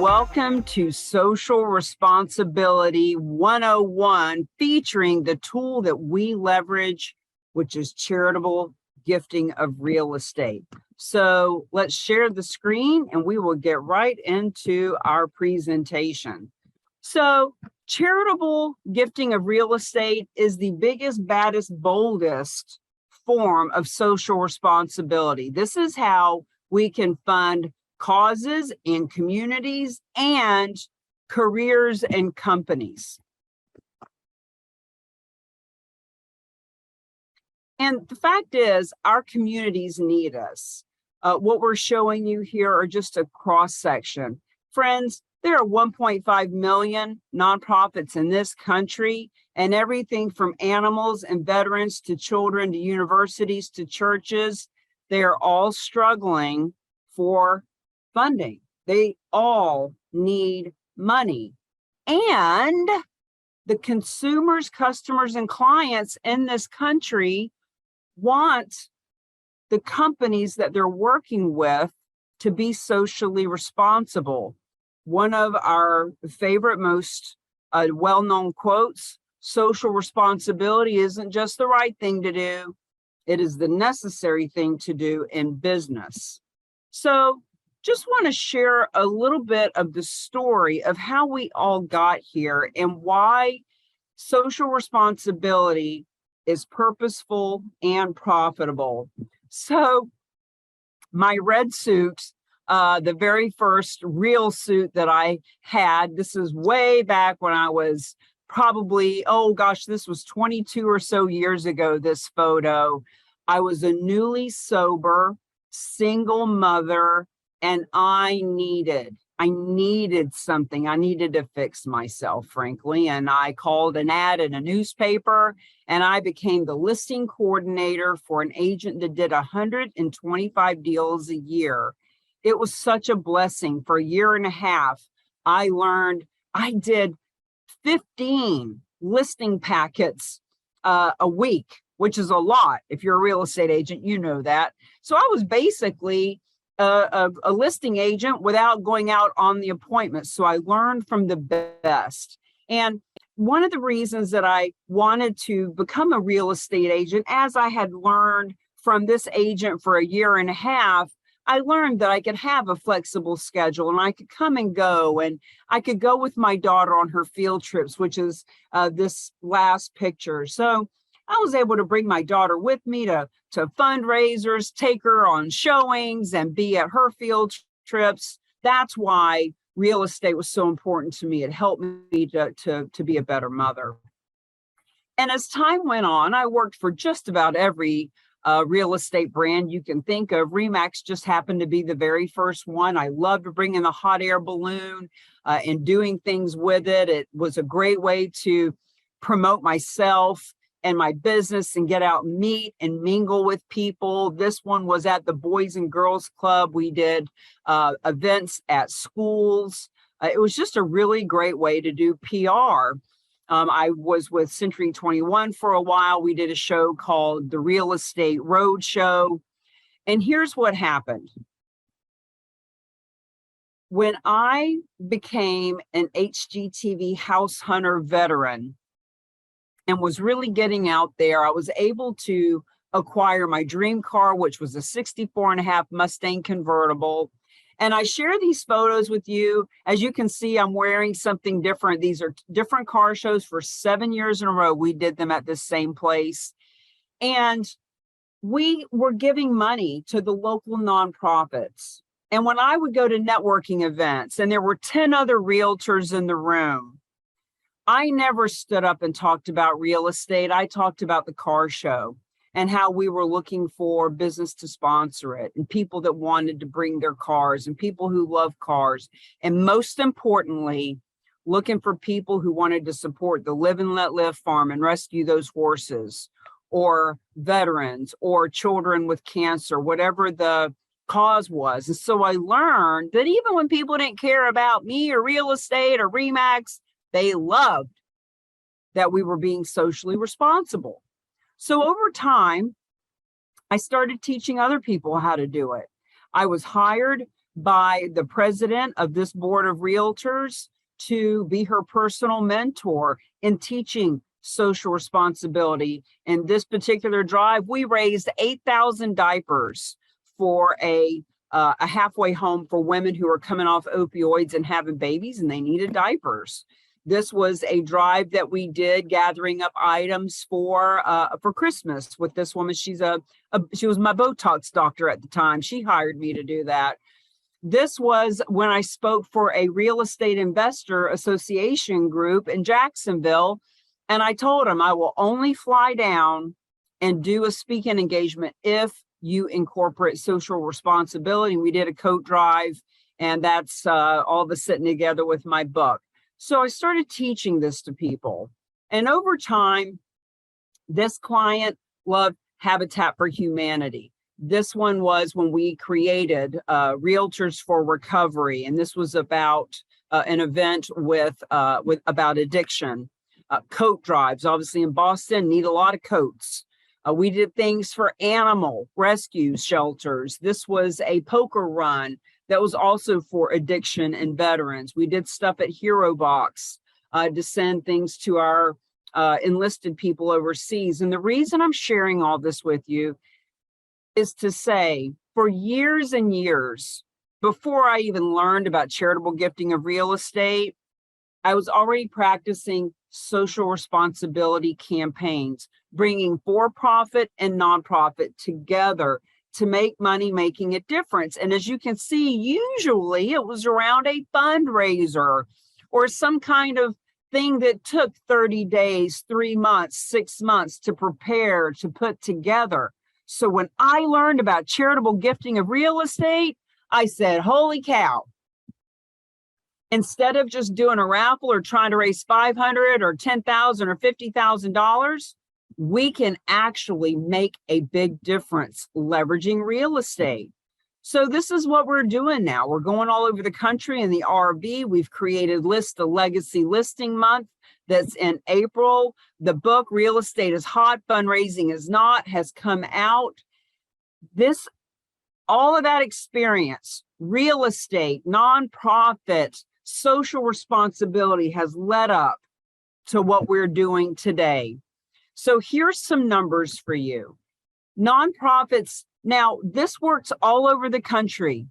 welcome to Social Responsibility 101, featuring the tool that we leverage, which is charitable gifting of real estate. So let's share the screen and we will get right into our presentation. So charitable gifting of real estate is the biggest, baddest, boldest form of social responsibility. This is how we can fund causes in communities and careers and companies. And the fact is, our communities need us. What we're showing you here are just a cross section. Friends, there are 1.5 million nonprofits in this country, and everything from animals and veterans to children to universities to churches, they are all struggling for funding. They all need money. And the consumers, customers, and clients in this country want the companies that they're working with to be socially responsible. One of our favorite, most well-known quotes, social responsibility isn't just the right thing to do, it is the necessary thing to do in business. So just want to share a little bit of the story of how we all got here and why social responsibility is purposeful and profitable. So my red suit, the very first real suit that I had, this is way back when I was probably, oh gosh, this was 22 or so years ago, this photo. I was a newly sober, single mother, and I needed something. I needed to fix myself, frankly. And I called an ad in a newspaper, and I became the listing coordinator for an agent that did 125 deals a year. It was such a blessing. For a year and a half, I learned, I did 15 listing packets a week, which is a lot. If you're a real estate agent, you know that. So I was basically a listing agent without going out on the appointments. So I learned from the best. And one of the reasons that I wanted to become a real estate agent, as I had learned from this agent for a year and a half, I learned that I could have a flexible schedule and I could come and go, and I could go with my daughter on her field trips, which is this last picture. So I was able to bring my daughter with me to fundraisers, take her on showings, and be at her field trips. That's why real estate was so important to me. It helped me to be a better mother. And as time went on, I worked for just about every real estate brand you can think of. Remax just happened to be the very first one. I loved bringing the hot air balloon and doing things with it. It was a great way to promote myself and my business and get out and meet and mingle with people. This one was at the Boys and Girls Club. We did events at schools. It was just a really great way to do PR. I was with Century 21 for a while. We did a show called the Real Estate Roadshow. And here's what happened. When I became an HGTV House Hunter veteran, and was really getting out there, I was able to acquire my dream car, which was a 64.5 Mustang convertible. And I share these photos with you. As you can see, I'm wearing something different. These are different car shows for 7 years in a row. We did them at the same place. And we were giving money to the local nonprofits. And when I would go to networking events and there were 10 other realtors in the room, I never stood up and talked about real estate. I talked about the car show and how we were looking for business to sponsor it, and people that wanted to bring their cars, and people who love cars. And most importantly, looking for people who wanted to support the Live and Let Live farm and rescue those horses, or veterans, or children with cancer, whatever the cause was. And so I learned that even when people didn't care about me or real estate or Remax, they loved that we were being socially responsible. So over time, I started teaching other people how to do it. I was hired by the president of this board of realtors to be her personal mentor in teaching social responsibility. In this particular drive, we raised 8,000 diapers for a halfway home for women who are coming off opioids and having babies and they needed diapers. This was a drive that we did gathering up items for Christmas with this woman. She was my Botox doctor at the time. She hired me to do that. This was when I spoke for a real estate investor association group in Jacksonville. And I told them I will only fly down and do a speaking engagement if you incorporate social responsibility. We did a coat drive, and that's all of us sitting together with my book. So I started teaching this to people. And over time, this client loved Habitat for Humanity. This one was when we created Realtors for Recovery, and this was about an event with about addiction. Coat drives, obviously in Boston, need a lot of coats. We did things for animal rescue shelters. This was a poker run that was also for addiction and veterans. We did stuff at Hero Box to send things to our enlisted people overseas. And the reason I'm sharing all this with you is to say, for years and years, before I even learned about charitable gifting of real estate, I was already practicing social responsibility campaigns, bringing for-profit and nonprofit together to make money, making a difference. And as you can see, usually it was around a fundraiser or some kind of thing that took 30 days, 3 months, 6 months to prepare, to put together. So when I learned about charitable gifting of real estate, I said, holy cow. Instead of just doing a raffle or trying to raise $500 or $10,000 or $50,000, we can actually make a big difference leveraging real estate. So this is what we're doing now. We're going all over the country in the RV. We've created List a Legacy Listing Month that's in April. The book, Real Estate is Hot, Fundraising is Not, has come out. All of that experience, real estate, nonprofit, social responsibility has led up to what we're doing today. So here's some numbers for you. Nonprofits, now this works all over the country.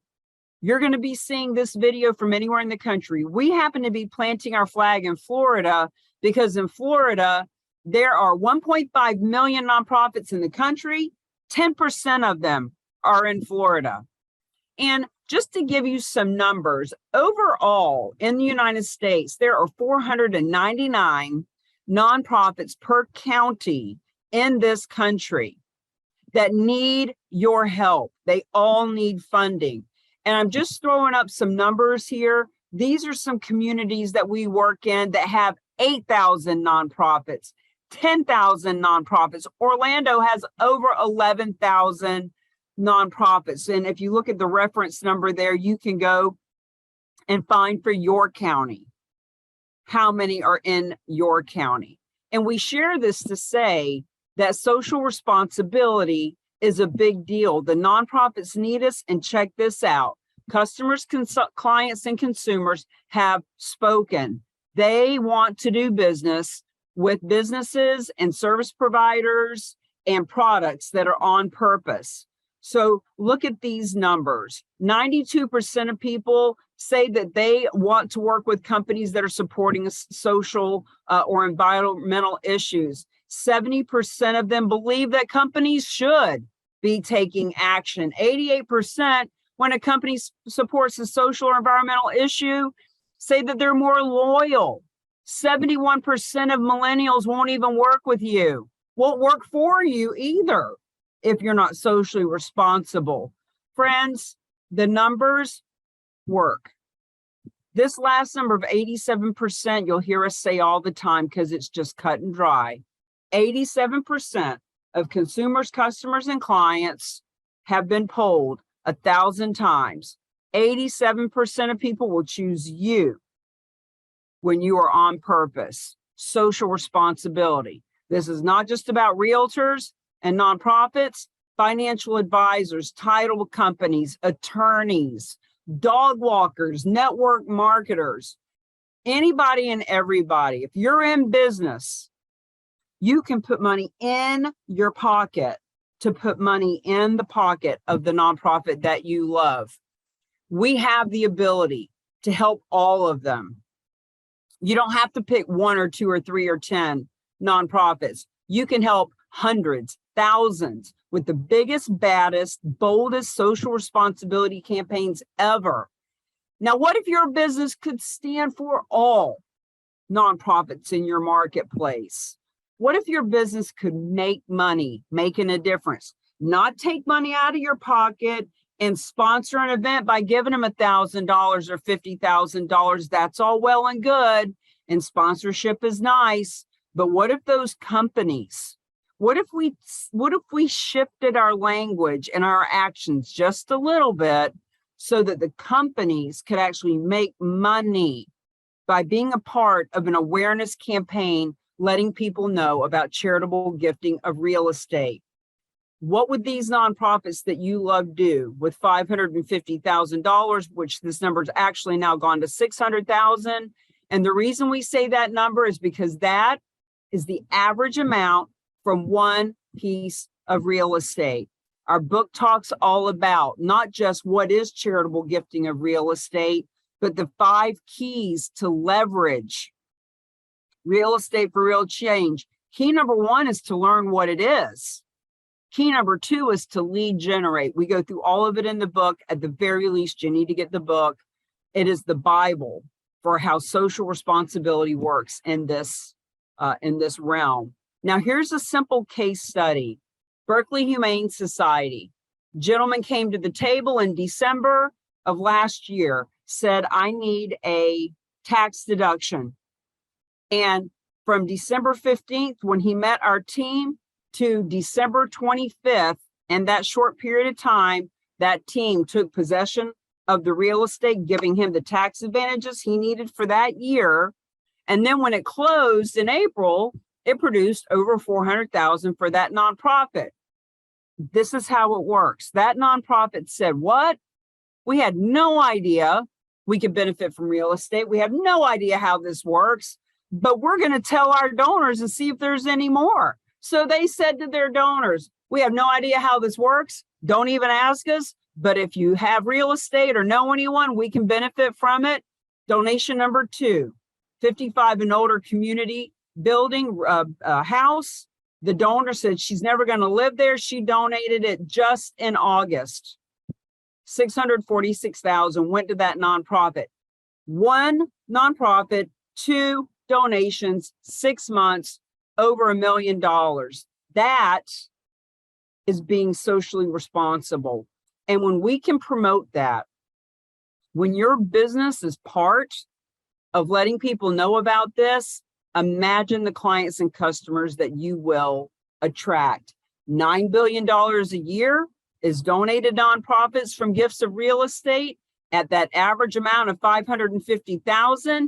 You're going to be seeing this video from anywhere in the country. We happen to be planting our flag in Florida because in Florida, there are 1.5 million nonprofits in the country. 10% of them are in Florida. And just to give you some numbers, overall in the United States, there are 499 nonprofits per county in this country that need your help. They all need funding. And I'm just throwing up some numbers here. These are some communities that we work in that have 8,000 nonprofits, 10,000 nonprofits. Orlando has over 11,000 nonprofits. And if you look at the reference number there, you can go and find for your county how many are in your county. And we share this to say that social responsibility is a big deal. The nonprofits need us, and check this out. Customers, clients, and consumers have spoken. They want to do business with businesses and service providers and products that are on purpose. So look at these numbers. 92% of people say that they want to work with companies that are supporting social or environmental issues. 70% of them believe that companies should be taking action. 88% when a company supports a social or environmental issue say that they're more loyal. 71% of millennials won't even work with you, won't work for you either if you're not socially responsible. Friends, the numbers work. This last number of 87%, you'll hear us say all the time because it's just cut and dry. 87% of consumers, customers, and clients have been polled 1,000 times. 87% of people will choose you when you are on purpose. Social responsibility. This is not just about realtors and nonprofits, financial advisors, title companies, attorneys, dog walkers, network marketers, anybody and everybody. If you're in business, you can put money in your pocket to put money in the pocket of the nonprofit that you love. We have the ability to help all of them. You don't have to pick 1 or 2 or 3 or 10 nonprofits. You can help hundreds, thousands with the biggest, baddest, boldest social responsibility campaigns ever. Now, what if your business could stand for all nonprofits in your marketplace? What if your business could make money, making a difference, not take money out of your pocket and sponsor an event by giving them $1,000 or $50,000? That's all well and good, and sponsorship is nice. But what if those companies, what if we shifted our language and our actions just a little bit so that the companies could actually make money by being a part of an awareness campaign, letting people know about charitable gifting of real estate? What would these nonprofits that you love do with $550,000, which this number is actually now gone to $600,000? And the reason we say that number is because that is the average amount from one piece of real estate. Our book talks all about not just what is charitable gifting of real estate, but the 5 keys to leverage real estate for real change. Key number 1 is to learn what it is. Key number 2 is to lead generate. We go through all of it in the book. At the very least, you need to get the book. It is the Bible for how social responsibility works in this realm. Now, here's a simple case study. Berkeley Humane Society. Gentleman came to the table in December of last year, said, I need a tax deduction. And from December 15th, when he met our team, to December 25th, and that short period of time, that team took possession of the real estate, giving him the tax advantages he needed for that year. And then when it closed in April, it produced over $400,000 for that nonprofit. This is how it works. That nonprofit said, what? We had no idea we could benefit from real estate. We have no idea how this works, but we're going to tell our donors and see if there's any more. So they said to their donors, we have no idea how this works. Don't even ask us. But if you have real estate or know anyone, we can benefit from it. Donation number 2, 55 and older community building, house. The donor said she's never going to live there. She donated it just in August. $646,000 went to that nonprofit. 1 nonprofit, 2 donations, 6 months, over $1 million. That is being socially responsible. And when we can promote that, when your business is part of letting people know about this, imagine the clients and customers that you will attract. $9 billion a year is donated to nonprofits from gifts of real estate at that average amount of $550,000.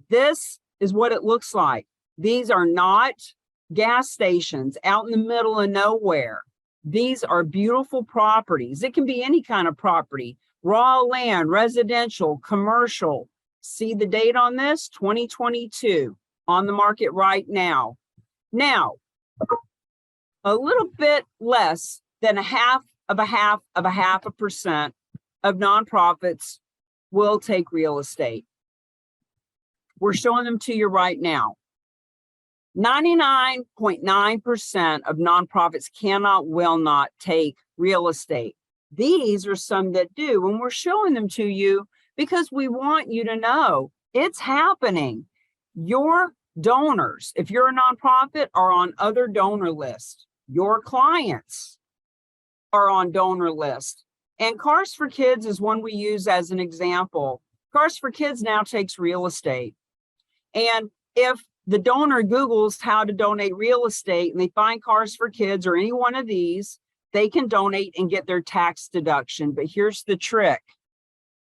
This is what it looks like. These are not gas stations out in the middle of nowhere. These are beautiful properties. It can be any kind of property, raw land, residential, commercial. See the date on this? 2022, on the market right now. Now, a little bit less than a half of a percent of nonprofits will take real estate. We're showing them to you right now. 99.9% of nonprofits cannot, will not take real estate. These are some that do, and we're showing them to you because we want you to know it's happening. Your donors, if you're a nonprofit, are on other donor lists. Your clients are on donor lists. And Cars for Kids is one we use as an example. Cars for Kids now takes real estate. And if the donor Googles how to donate real estate and they find Cars for Kids or any one of these, they can donate and get their tax deduction. But here's the trick.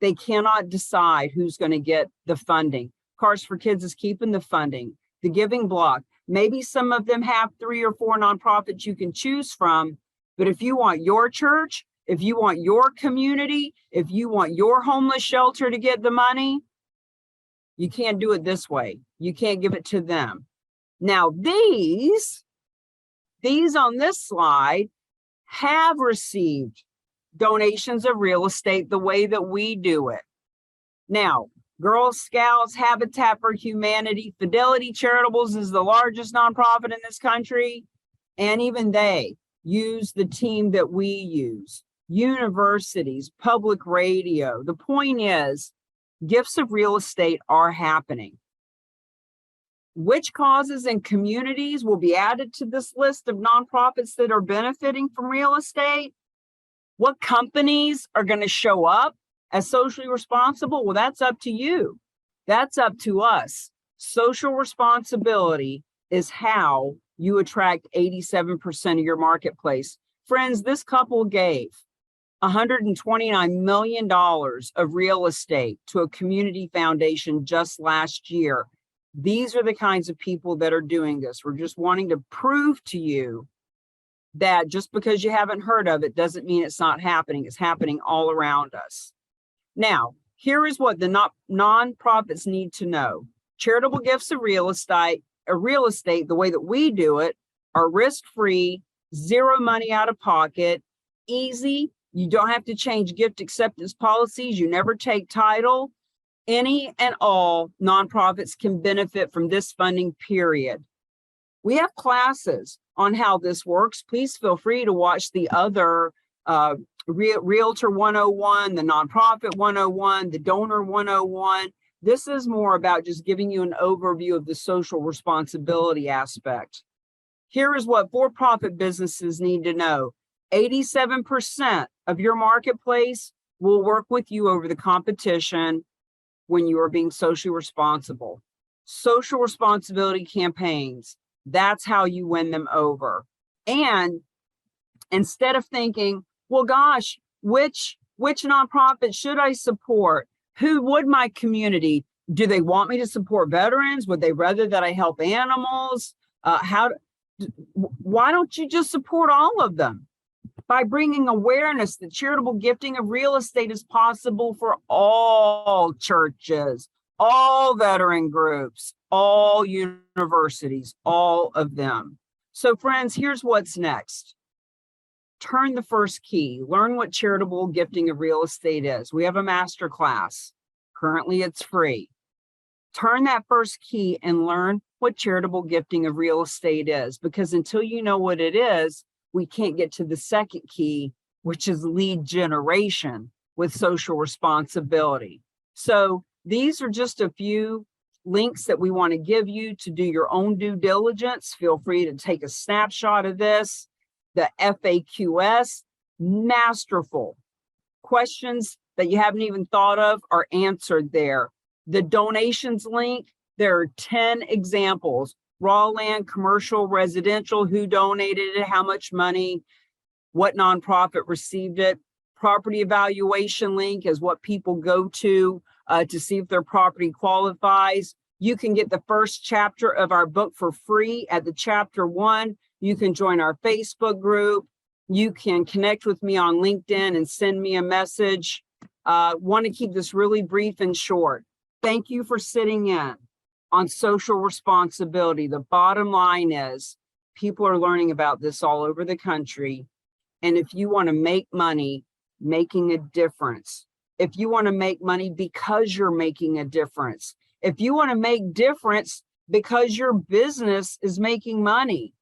They cannot decide who's going to get the funding. Cars for Kids is keeping the funding, the giving block. Maybe some of them have 3 or 4 nonprofits you can choose from. But if you want your church, If you want your community, if you want your homeless shelter to get the money, you can't do it this way. You can't give it to them. Now, these on this slide have received donations of real estate the way that we do it. Now, Girl Scouts, Habitat for Humanity, Fidelity Charitables is the largest nonprofit in this country, and even they use the team that we use. Universities, public radio. The point is, gifts of real estate are happening. Which causes and communities will be added to this list of nonprofits that are benefiting from real estate? What companies are going to show up as socially responsible? Well, that's up to you. That's up to us. Social responsibility is how you attract 87% of your marketplace. Friends, this couple gave $129 million of real estate to a community foundation just last year. These are the kinds of people that are doing this. We're just wanting to prove to you that just because you haven't heard of it doesn't mean it's not happening. It's happening all around us. Now, here is what the nonprofits need to know. Charitable gifts of real estate, the way that we do it, are risk-free, zero money out of pocket, easy. You don't have to change gift acceptance policies. You never take title. Any and all nonprofits can benefit from this funding period. We have classes on how this works. Please feel free to watch the other Realtor 101, the Nonprofit 101, the Donor 101. This is more about just giving you an overview of the social responsibility aspect. Here is what for-profit businesses need to know. 87% of your marketplace will work with you over the competition when you are being socially responsible. Social responsibility campaigns, that's how you win them over. And instead of thinking, well, gosh, which nonprofit should I support? Who would my community? Do they want me to support veterans? Would they rather that I help animals? Why don't you just support all of them? By bringing awareness that charitable gifting of real estate is possible for all churches, all veteran groups, all universities, all of them. So friends, here's what's next. Turn the first key. Learn what charitable gifting of real estate is. We have a master class. Currently, it's free. Turn that first key and learn what charitable gifting of real estate is, because until you know what it is, we can't get to the second key, which is lead generation with social responsibility. So these are just a few links that we want to give you to do your own due diligence. Feel free to take a snapshot of this. The FAQs, masterful. Questions that you haven't even thought of are answered there. The donations link, there are 10 examples. Raw land, commercial, residential, who donated it, how much money, what nonprofit received it. Property evaluation link is what people go to see if their property qualifies. You can get the first chapter of our book for free at the chapter 1. You can join our Facebook group. You can connect with me on LinkedIn and send me a message. Want to keep this really brief and short. Thank you for sitting in on social responsibility. The bottom line is people are learning about this all over the country. And if you want to make money, making a difference, if you want to make money because you're making a difference, if you want to make difference because your business is making money,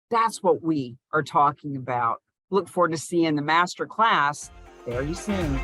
that's what we are talking about. Look forward to seeing the master class very soon.